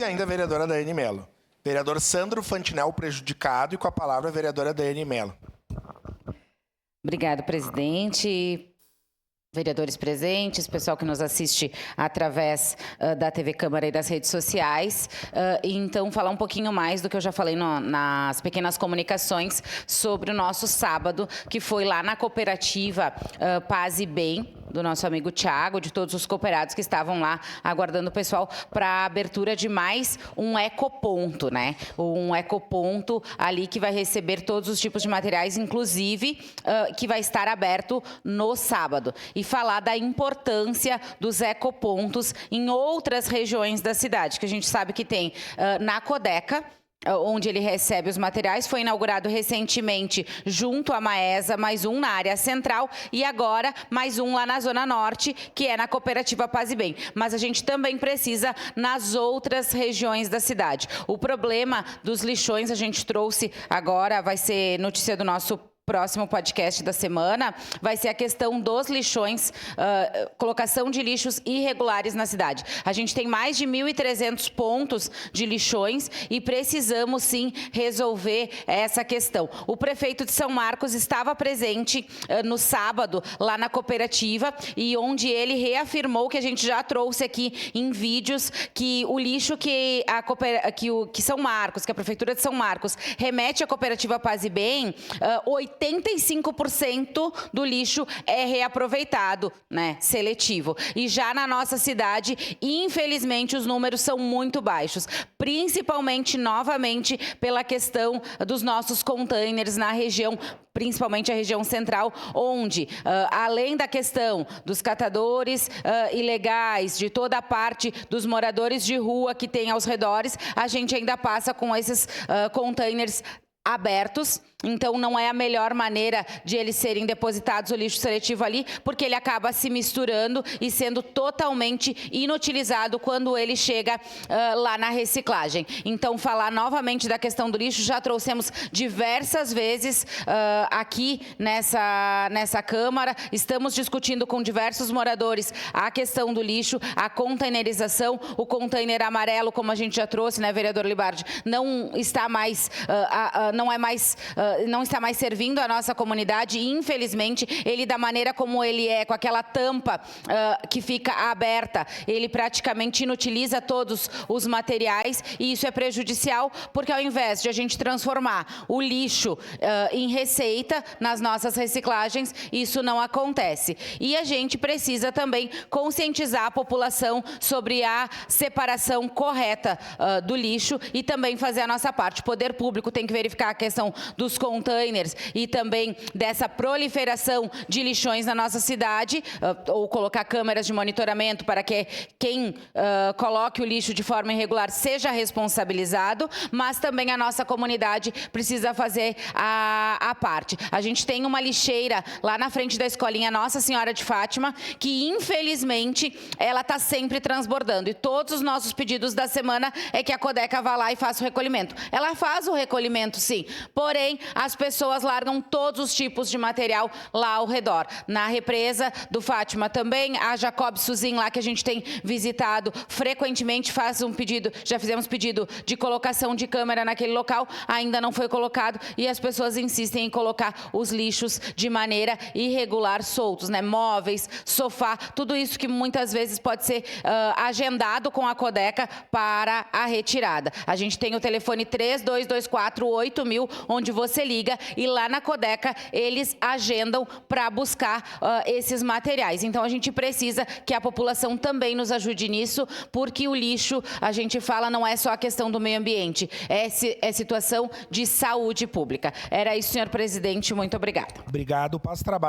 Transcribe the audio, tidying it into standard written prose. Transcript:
E ainda a vereadora Daiane Mello. Vereador Sandro Fantinel prejudicado e com a palavra a vereadora Daiane Mello. Obrigado, presidente. Vereadores presentes, pessoal que nos assiste através da TV Câmara e das redes sociais. Então, falar um pouquinho mais do que eu já falei nas pequenas comunicações sobre o nosso sábado, que foi lá na cooperativa Paz e Bem, do nosso amigo Thiago, de todos os cooperados que estavam lá aguardando o pessoal para a abertura de mais um ecoponto, né? Um ecoponto ali que vai receber todos os tipos de materiais, inclusive que vai estar aberto no sábado. E falar da importância dos ecopontos em outras regiões da cidade, que a gente sabe que tem na Codeca, onde ele recebe os materiais, foi inaugurado recentemente junto à Maesa, mais um na área central e agora mais um lá na Zona Norte, que é na cooperativa Paz e Bem. Mas a gente também precisa nas outras regiões da cidade. O problema dos lixões a gente trouxe agora, vai ser notícia do nosso próximo podcast da semana, vai ser a questão dos lixões, colocação de lixos irregulares na cidade. A gente tem mais de 1.300 pontos de lixões e precisamos sim resolver essa questão. O prefeito de São Marcos estava presente no sábado lá na cooperativa e onde ele reafirmou que a gente já trouxe aqui em vídeos que o lixo que São Marcos, que a prefeitura de São Marcos remete à cooperativa Paz e Bem, 85% do lixo é reaproveitado, né, seletivo. E já na nossa cidade, infelizmente, os números são muito baixos, principalmente, novamente, pela questão dos nossos containers na região, principalmente a região central, onde, além da questão dos catadores ilegais, de toda a parte dos moradores de rua que tem aos redores, a gente ainda passa com esses containers abertos. Então, não é a melhor maneira de eles serem depositados, o lixo seletivo ali, porque ele acaba se misturando e sendo totalmente inutilizado quando ele chega lá na reciclagem. Então, falar novamente da questão do lixo, já trouxemos diversas vezes aqui nessa Câmara, estamos discutindo com diversos moradores a questão do lixo, a containerização, o container amarelo, como a gente já trouxe, né, vereador Libardi, não está mais, não está mais servindo a nossa comunidade e, infelizmente, ele, da maneira como ele é, com aquela tampa que fica aberta, ele praticamente inutiliza todos os materiais e isso é prejudicial porque, ao invés de a gente transformar o lixo em receita nas nossas reciclagens, isso não acontece. E a gente precisa também conscientizar a população sobre a separação correta do lixo e também fazer a nossa parte. O poder público tem que verificar a questão dos containers e também dessa proliferação de lixões na nossa cidade, ou colocar câmeras de monitoramento para que quem coloque o lixo de forma irregular seja responsabilizado, mas também a nossa comunidade precisa fazer a parte. A gente tem uma lixeira lá na frente da escolinha Nossa Senhora de Fátima, que infelizmente ela está sempre transbordando e todos os nossos pedidos da semana é que a Codeca vá lá e faça o recolhimento. Ela faz o recolhimento, sim, porém as pessoas largam todos os tipos de material lá ao redor. Na represa do Fátima também, a Jacob Suzin lá que a gente tem visitado frequentemente, faz um pedido, já fizemos pedido de colocação de câmera naquele local, ainda não foi colocado e as pessoas insistem em colocar os lixos de maneira irregular soltos, né? Móveis, sofá, tudo isso que muitas vezes pode ser agendado com a Codeca para a retirada. A gente tem o telefone 32248000, onde você liga e lá na Codeca eles agendam para buscar esses materiais. Então a gente precisa que a população também nos ajude nisso, porque o lixo, a gente fala, não é só a questão do meio ambiente, é situação de saúde pública. Era isso, senhor presidente, muito obrigada. Obrigado, passo trabalho.